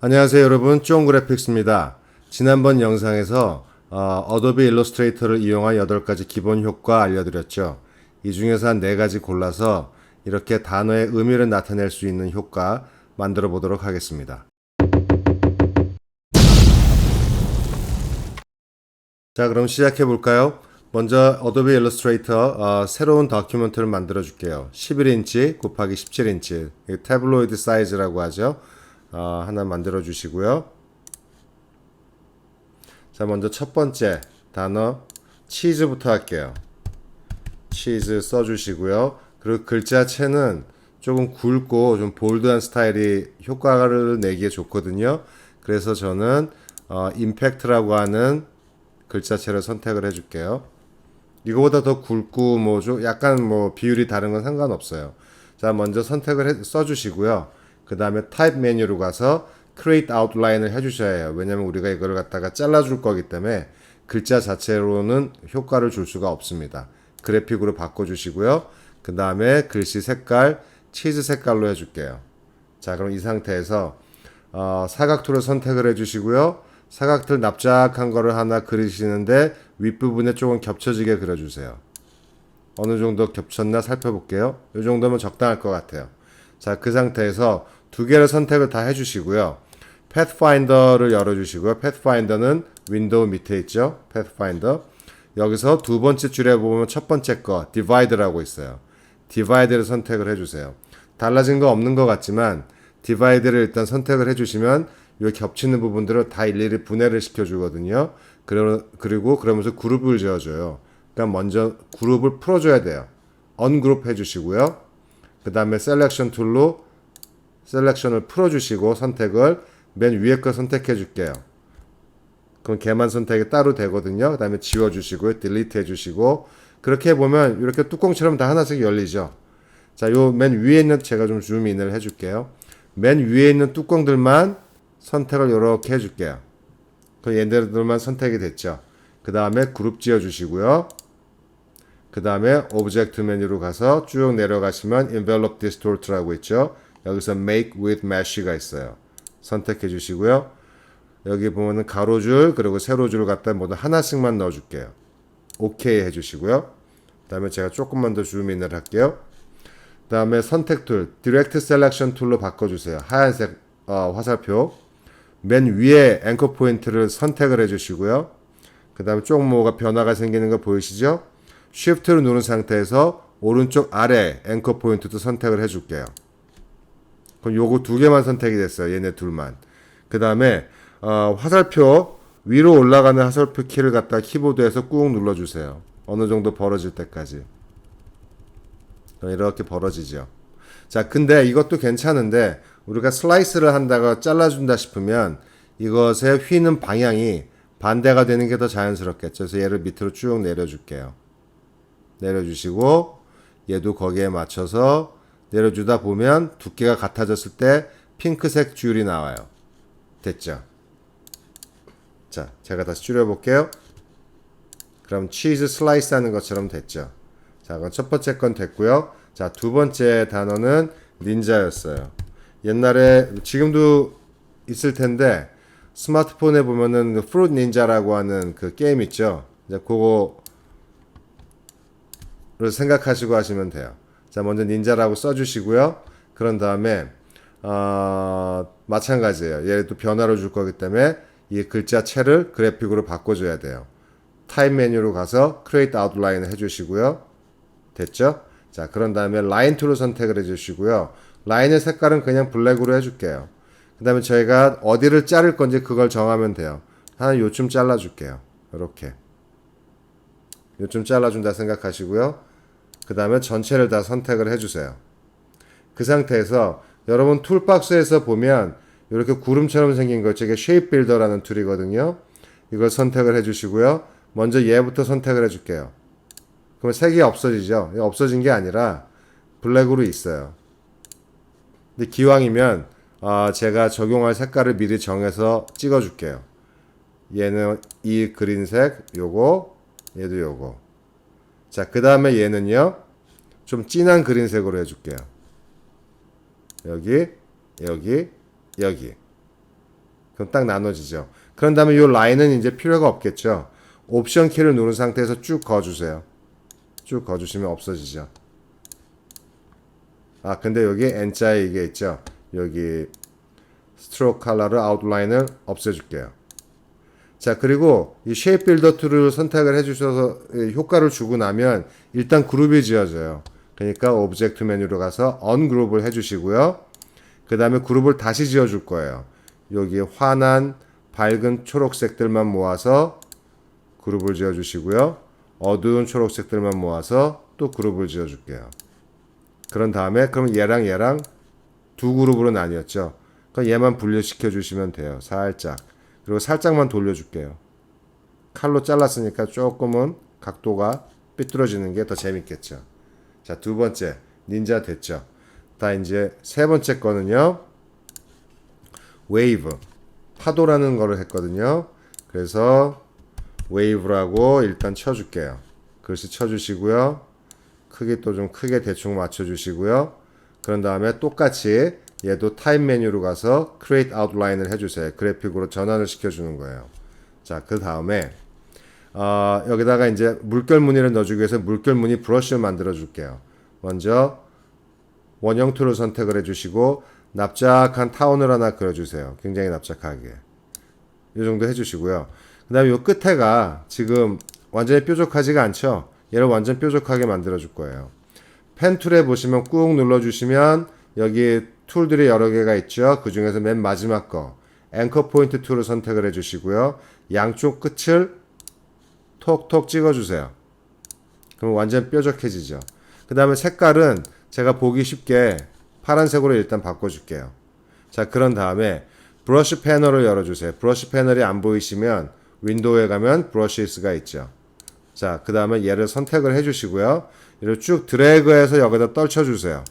안녕하세요 여러분, 쫑그래픽스입니다. 지난번 영상에서 어도비 일러스트레이터를 이용한 8가지 기본 효과 알려드렸죠. 이 중에서 한 4가지 골라서 이렇게 단어의 의미를 나타낼 수 있는 효과 만들어 보도록 하겠습니다. 자, 그럼 시작해 볼까요? 먼저 어도비 일러스트레이터 새로운 다큐멘트를 만들어 줄게요. 11인치 곱하기 17인치 태블로이드 사이즈라고 하죠. 하나 만들어 주시고요. 자, 먼저 첫 번째 단어 치즈부터 할게요. 치즈 써주시고요. 그리고 글자체는 조금 굵고 좀 볼드한 스타일이 효과를 내기에 좋거든요. 그래서 저는 임팩트라고 하는 글자체를 선택을 해줄게요. 이거보다 더 굵고 뭐 좀 약간 뭐 비율이 다른 건 상관없어요. 자, 먼저 선택을 써주시고요. 그 다음에 타입 메뉴로 가서 create outline을 해주셔야 해요. 왜냐면 우리가 이거를 갖다가 잘라줄 거기 때문에 글자 자체로는 효과를 줄 수가 없습니다. 그래픽으로 바꿔주시고요. 그 다음에 글씨 색깔 치즈 색깔로 해줄게요. 자, 그럼 이 상태에서 사각툴을 선택을 해주시고요. 사각틀 납작한 거를 하나 그리시는데 윗부분에 조금 겹쳐지게 그려주세요. 어느 정도 겹쳤나 살펴볼게요. 이 정도면 적당할 것 같아요. 자, 그 상태에서 두 개를 선택을 다 해주시고요. 패스파인더를 열어주시고요. 패스파인더는 윈도우 밑에 있죠. 패스파인더. 여기서 두 번째 줄에 보면 첫 번째 거 디바이드라고 있어요. 디바이드를 선택을 해주세요. 달라진 거 없는 것 같지만 디바이드를 일단 선택을 해주시면 이 겹치는 부분들을 다 일일이 분해를 시켜주거든요. 그리고 그러면서 그룹을 지어줘요. 그러니까 먼저 그룹을 풀어줘야 돼요. 언그룹 해주시고요. 그 다음에 셀렉션 툴로 셀렉션을 풀어주시고 선택을 맨 위에 거 선택해 줄게요. 그럼 걔만 선택이 따로 되거든요. 그 다음에 지워주시고요. 딜리트 해주시고 그렇게 해보면 이렇게 뚜껑처럼 다 하나씩 열리죠. 자, 요 맨 위에 있는 제가 좀 줌인을 해줄게요. 맨 위에 있는 뚜껑들만 선택을 이렇게 해줄게요. 그럼 얘네들만 선택이 됐죠. 그 다음에 그룹 지어주시고요. 그 다음에 오브젝트 메뉴로 가서 쭉 내려가시면 envelope distort라고 있죠. 여기서 make with mesh가 있어요. 선택해 주시고요. 여기 보면은 가로줄 그리고 세로줄 갖다 모두 하나씩만 넣어줄게요. 오케이 해주시고요. 그 다음에 제가 조금만 더 줌인을 할게요. 그 다음에 선택 툴 디렉트 셀렉션 툴로 바꿔주세요. 하얀색 화살표 맨 위에 앵커 포인트를 선택을 해주시고요. 그 다음에 좀 뭐가 변화가 생기는 거 보이시죠? Shift를 누른 상태에서 오른쪽 아래 앵커 포인트도 선택을 해줄게요. 그럼 요거 두 개만 선택이 됐어요. 얘네 둘만. 그 다음에 화살표 위로 올라가는 화살표 키를 갖다 키보드에서 꾹 눌러주세요. 어느 정도 벌어질 때까지. 이렇게 벌어지죠. 자, 근데 이것도 괜찮은데 우리가 슬라이스를 한다가 잘라준다 싶으면 이것의 휘는 방향이 반대가 되는 게 더 자연스럽겠죠. 그래서 얘를 밑으로 쭉 내려줄게요. 내려주시고 얘도 거기에 맞춰서 내려주다 보면 두께가 같아졌을 때 핑크색 줄이 나와요. 됐죠? 자, 제가 다시 줄여볼게요. 그럼 치즈 슬라이스 하는 것처럼 됐죠? 자, 그럼 첫 번째 건 됐고요. 자, 두 번째 단어는 닌자였어요. 옛날에 지금도 있을 텐데 스마트폰에 보면은 프루트 닌자라고 하는 그 게임 있죠. 이제 그거를 생각하시고 하시면 돼요. 자, 먼저 닌자라고 써주시고요. 그런 다음에 마찬가지예요. 얘도 변화를 줄 거기 때문에 이 글자체를 그래픽으로 바꿔줘야 돼요. 타입 메뉴로 가서 create outline 해주시고요. 됐죠? 자, 그런 다음에 라인 툴을 선택을 해주시고요. 라인의 색깔은 그냥 블랙으로 해줄게요. 그 다음에 저희가 어디를 자를 건지 그걸 정하면 돼요. 한 요쯤 잘라줄게요. 이렇게 요쯤 잘라준다 생각하시고요. 그 다음에 전체를 다 선택을 해주세요. 그 상태에서 여러분 툴박스에서 보면 이렇게 구름처럼 생긴 거 이게 쉐입 빌더라는 툴이거든요. 이걸 선택을 해주시고요. 먼저 얘부터 선택을 해줄게요. 그러면 색이 없어지죠. 없어진 게 아니라 블랙으로 있어요. 근데 기왕이면 제가 적용할 색깔을 미리 정해서 찍어줄게요. 얘는 이 그린색, 요거, 얘도 요거. 자, 그 다음에 얘는요, 좀 진한 그린색으로 해줄게요. 여기, 여기, 여기. 그럼 딱 나눠지죠. 그런 다음에 이 라인은 이제 필요가 없겠죠. 옵션 키를 누른 상태에서 쭉 그어주세요. 쭉 그어주시면 없어지죠. 아, 근데 여기 N자에 이게 있죠. 여기 스트로크 컬러를 아웃라인을 없애줄게요. 자, 그리고 이 쉐입 빌더 툴을 선택을 해주셔서 효과를 주고 나면 일단 그룹이 지어져요. 그러니까 오브젝트 메뉴로 가서 언그룹을 해주시고요. 그 다음에 그룹을 다시 지어줄 거예요. 여기 환한 밝은 초록색들만 모아서 그룹을 지어주시고요. 어두운 초록색들만 모아서 또 그룹을 지어줄게요. 그런 다음에 그럼 얘랑 두 그룹으로 나뉘었죠. 그럼 얘만 분리시켜 주시면 돼요. 살짝. 그리고 살짝만 돌려줄게요. 칼로 잘랐으니까 조금은 각도가 삐뚤어지는 게 더 재밌겠죠. 자, 두 번째 닌자 됐죠. 다 이제 세 번째 거는요. 웨이브 파도라는 거를 했거든요. 그래서 웨이브라고 일단 쳐줄게요. 글씨 쳐주시고요. 크기 또 좀 크게 대충 맞춰주시고요. 그런 다음에 똑같이 얘도 타입 메뉴로 가서 Create Outline을 해주세요. 그래픽으로 전환을 시켜주는 거예요. 자, 그 다음에 여기다가 이제 물결 무늬를 넣어주기 위해서 물결 무늬 브러쉬를 만들어 줄게요. 먼저 원형 툴을 선택을 해주시고 납작한 타원을 하나 그려주세요. 굉장히 납작하게. 이 정도 해주시고요. 그 다음에 이 끝에가 지금 완전히 뾰족하지가 않죠. 얘를 완전 뾰족하게 만들어 줄 거예요. 펜 툴에 보시면 꾹 눌러주시면 여기 툴들이 여러 개가 있죠. 그 중에서 맨 마지막 거 앵커 포인트 툴을 선택을 해주시고요. 양쪽 끝을 톡톡 찍어주세요. 그럼 완전 뾰족해지죠. 그 다음에 색깔은 제가 보기 쉽게 파란색으로 일단 바꿔줄게요. 자, 그런 다음에 브러쉬 패널을 열어주세요. 브러쉬 패널이 안 보이시면 윈도우에 가면 브러쉬스가 있죠. 자, 그 다음에 얘를 선택을 해주시고요. 얘를 쭉 드래그해서 여기다 떨쳐주세요.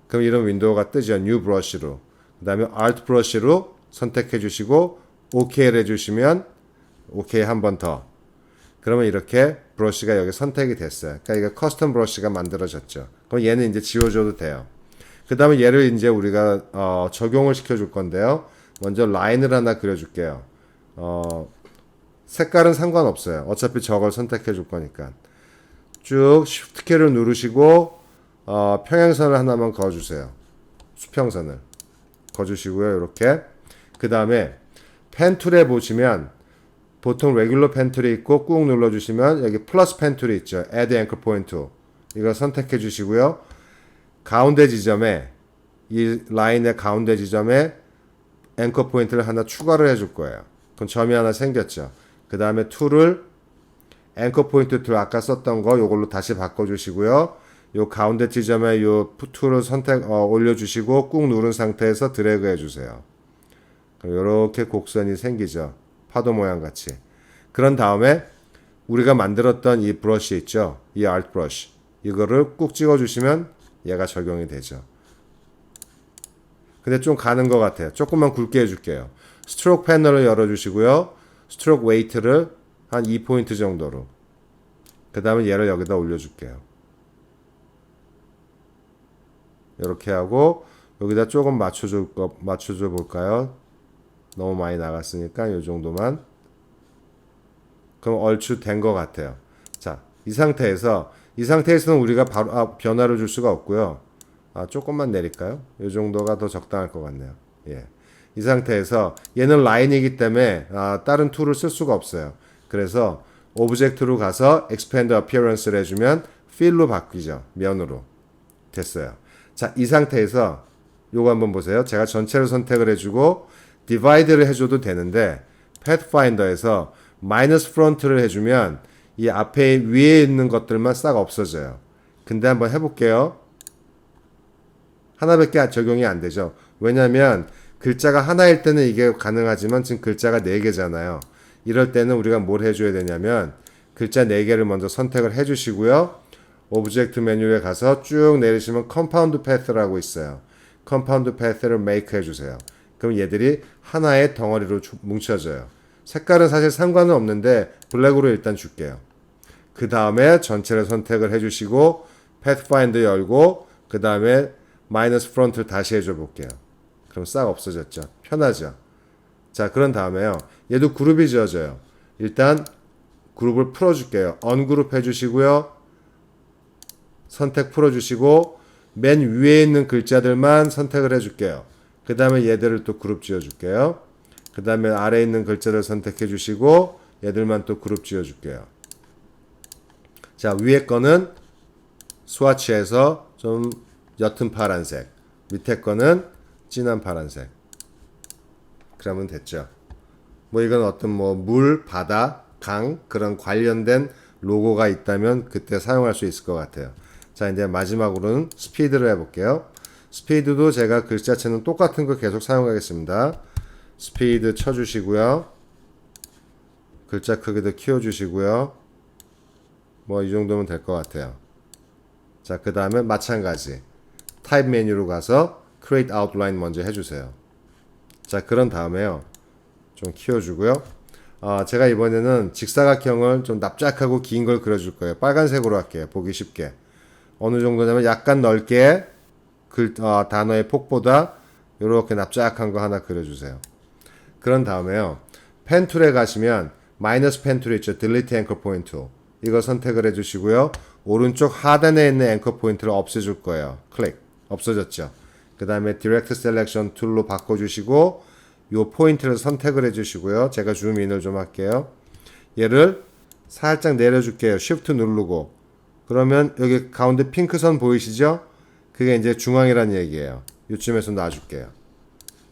그럼 이런 윈도우가 뜨죠. 뉴 브러쉬로. 그 다음에 Alt 브러쉬로 선택해 주시고 OK를 해주시면 OK 한 번 더. 그러면 이렇게 브러쉬가 여기 선택이 됐어요. 그러니까 이게 커스텀 브러쉬가 만들어졌죠. 그럼 얘는 이제 지워줘도 돼요. 그 다음에 얘를 이제 우리가 적용을 시켜줄 건데요. 먼저 라인을 하나 그려줄게요. 색깔은 상관없어요. 어차피 저걸 선택해 줄 거니까. 쭉 Shift 키를 누르시고 평행선을 하나만 그어주세요. 수평선을 그어주시고요. 이렇게. 그 다음에 펜 툴에 보시면 보통 레귤러 펜 툴이 있고 꾹 눌러주시면 여기 플러스 펜 툴이 있죠. Add Anchor Point. 이거 선택해 주시고요. 가운데 지점에 이 라인의 가운데 지점에 앵커 포인트를 하나 추가를 해줄 거예요. 그럼 점이 하나 생겼죠. 그 다음에 툴을 앵커 포인트 툴 아까 썼던 거 요걸로 다시 바꿔주시고요. 요 가운데 지점에 요 툴을 올려주시고 꾹 누른 상태에서 드래그 해주세요. 그럼 요렇게 곡선이 생기죠. 파도 모양 같이. 그런 다음에 우리가 만들었던 이 브러쉬 있죠. 이 Alt 브러쉬. 이거를 꾹 찍어주시면 얘가 적용이 되죠. 근데 좀 가는 것 같아요. 조금만 굵게 해줄게요. 스트로크 패널을 열어주시고요. 스트로크 웨이트를 한 2포인트 정도로. 그 다음에 얘를 여기다 올려줄게요. 이렇게 하고 여기다 조금 맞춰줘 볼까요? 너무 많이 나갔으니까 이 정도만. 그럼 얼추 된 것 같아요. 자, 이 상태에서는 우리가 바로 변화를 줄 수가 없고요. 조금만 내릴까요? 이 정도가 더 적당할 것 같네요. 예. 이 상태에서 얘는 라인이기 때문에 다른 툴을 쓸 수가 없어요. 그래서 오브젝트로 가서 Expand Appearance를 해주면 Fill로 바뀌죠. 면으로. 됐어요. 자, 이 상태에서 요거 한번 보세요. 제가 전체를 선택을 해주고 Divide를 해줘도 되는데 Pathfinder에서 마이너스 프론트를 해주면 이 앞에 위에 있는 것들만 싹 없어져요. 근데 한번 해볼게요. 하나밖에 적용이 안 되죠. 왜냐면 글자가 하나일 때는 이게 가능하지만 지금 글자가 4개잖아요. 이럴 때는 우리가 뭘 해줘야 되냐면 글자 4개를 먼저 선택을 해주시고요. 오브젝트 메뉴에 가서 쭉 내리시면 Compound Path라고 있어요. Compound Path를 make 해주세요. 그럼 얘들이 하나의 덩어리로 뭉쳐져요. 색깔은 사실 상관은 없는데 블랙으로 일단 줄게요. 그 다음에 전체를 선택을 해주시고 Pathfinder 열고 그 다음에 마이너스 프론트를 다시 해줘 볼게요. 그럼 싹 없어졌죠. 편하죠. 자, 그런 다음에요. 얘도 그룹이 지어져요. 일단 그룹을 풀어줄게요. 언그룹 해주시고요. 선택 풀어주시고 맨 위에 있는 글자들만 선택을 해줄게요. 그 다음에 얘들을 또 그룹 지어줄게요. 그 다음에 아래에 있는 글자를 선택해 주시고 얘들만 또 그룹 지어줄게요. 자, 위에 거는 스와치해서 좀 옅은 파란색, 밑에 거는 진한 파란색. 그러면 됐죠. 뭐 이건 어떤 뭐 물, 바다, 강 그런 관련된 로고가 있다면 그때 사용할 수 있을 것 같아요. 자, 이제 마지막으로는 스피드를 해볼게요. 스피드도 제가 글자체는 똑같은 거 계속 사용하겠습니다. 스피드 쳐주시고요. 글자 크기도 키워주시고요. 뭐 이 정도면 될 것 같아요. 자, 그 다음에 마찬가지 타입 메뉴로 가서 Create Outline 먼저 해주세요. 자, 그런 다음에요. 좀 키워주고요. 제가 이번에는 직사각형을 좀 납작하고 긴 걸 그려줄 거예요. 빨간색으로 할게요. 보기 쉽게. 어느 정도냐면 약간 넓게 단어의 폭보다 이렇게 납작한 거 하나 그려주세요. 그런 다음에요. 펜 툴에 가시면 마이너스 펜 툴이 있죠. Delete Anchor Point Tool. 이거 선택을 해주시고요. 오른쪽 하단에 있는 앵커 포인트를 없애줄 거예요. 클릭. 없어졌죠. 그 다음에 Direct Selection 툴로 바꿔주시고 요 포인트를 선택을 해주시고요. 제가 줌인을 좀 할게요. 얘를 살짝 내려줄게요. Shift 누르고. 그러면 여기 가운데 핑크선 보이시죠? 그게 이제 중앙이란 얘기예요. 요쯤에서 놔줄게요.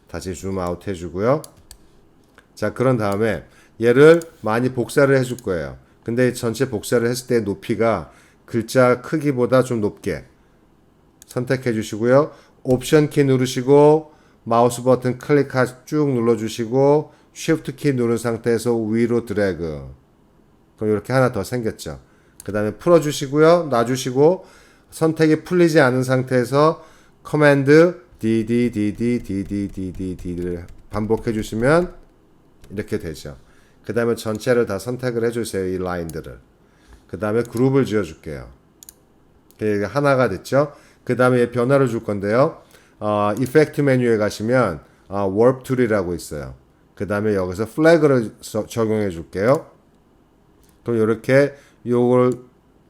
다시 줌 아웃 해주고요. 자, 그런 다음에 얘를 많이 복사를 해줄 거예요. 근데 전체 복사를 했을 때 높이가 글자 크기보다 좀 높게 선택해 주시고요. 옵션 키 누르시고 마우스 버튼 쭉 눌러주시고 쉬프트 키 누른 상태에서 위로 드래그. 그럼 이렇게 하나 더 생겼죠. 그 다음에 풀어주시고요. 놔주시고 선택이 풀리지 않은 상태에서 커맨드 DDDDDDDD를 반복해 주시면 이렇게 되죠. 그 다음에 전체를 다 선택을 해주세요. 이 라인들을. 그 다음에 그룹을 지어줄게요. 하나가 됐죠. 그 다음에 변화를 줄 건데요. 이펙트 메뉴에 가시면 warp 툴이라고 있어요. 그 다음에 여기서 플래그를 적용해 줄게요. 그럼 이렇게 요걸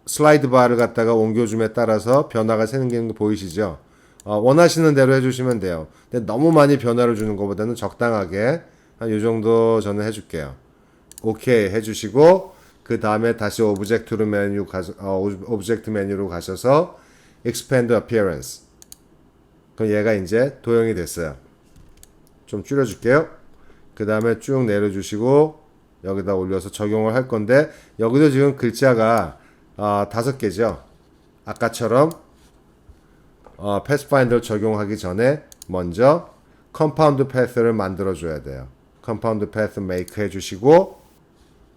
슬라이드 바를 갖다가 옮겨줌에 따라서 변화가 생기는 거 보이시죠? 원하시는 대로 해주시면 돼요. 근데 너무 많이 변화를 주는 것보다는 적당하게 한 요 정도 저는 해줄게요. 오케이 해주시고 그 다음에 다시 오브젝트 메뉴로 가셔서 Expand Appearance. 그럼 얘가 이제 도형이 됐어요. 좀 줄여줄게요. 그 다음에 쭉 내려주시고 여기다 올려서 적용을 할 건데 여기도 지금 글자가 5개죠. 아까처럼 패스파인더를 적용하기 전에 먼저 컴파운드 패스를 만들어 줘야 돼요. 컴파운드 패스 메이크 해주시고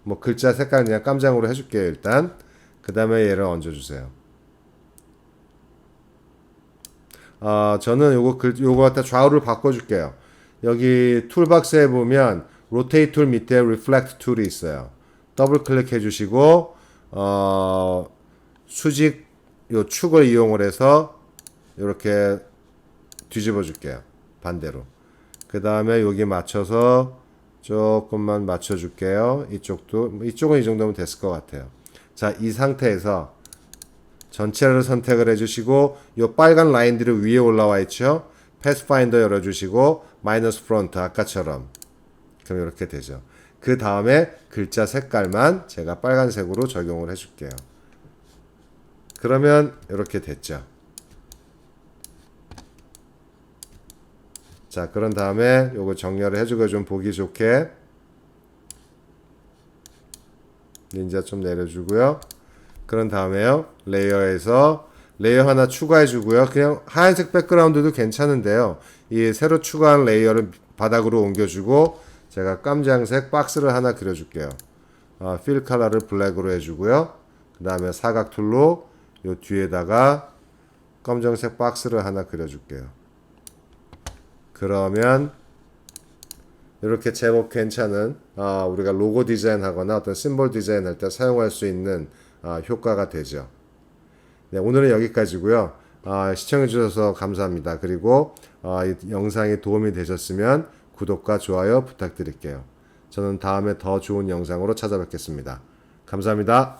뭐 글자 색깔 그냥 깜장으로 해줄게요. 일단 그 다음에 얘를 얹어주세요. 저는 요거 갖다 좌우를 바꿔줄게요. 여기 툴박스에 보면 로테이트 툴 밑에 리플렉트 툴이 있어요. 더블 클릭해 주시고 수직 요 축을 이용을 해서 이렇게 뒤집어 줄게요. 반대로. 그 다음에 여기 맞춰서 조금만 맞춰 줄게요. 이쪽은 이 정도면 됐을 것 같아요. 자, 이 상태에서 전체를 선택을 해주시고 요 빨간 라인들이 위에 올라와 있죠. 패스파인더 열어주시고 마이너스 프론트 아까처럼. 그럼 이렇게 되죠. 그 다음에 글자 색깔만 제가 빨간색으로 적용을 해줄게요. 그러면 이렇게 됐죠. 자, 그런 다음에 요거 정렬을 해주고 좀 보기 좋게 닌자 좀 내려주고요. 그런 다음에요. 레이어에서 레이어 하나 추가해 주고요. 그냥 하얀색 백그라운드도 괜찮은데요. 이 새로 추가한 레이어를 바닥으로 옮겨주고 제가 깜장색 박스를 하나 그려줄게요. 필 컬러를 블랙으로 해주고요. 그 다음에 사각 툴로 요 뒤에다가 검정색 박스를 하나 그려줄게요. 그러면 이렇게 제법 괜찮은 우리가 로고 디자인 하거나 어떤 심볼 디자인 할 때 사용할 수 있는 효과가 되죠. 네, 오늘은 여기까지고요. 시청해 주셔서 감사합니다. 그리고 이 영상이 도움이 되셨으면 구독과 좋아요 부탁드릴게요. 저는 다음에 더 좋은 영상으로 찾아뵙겠습니다. 감사합니다.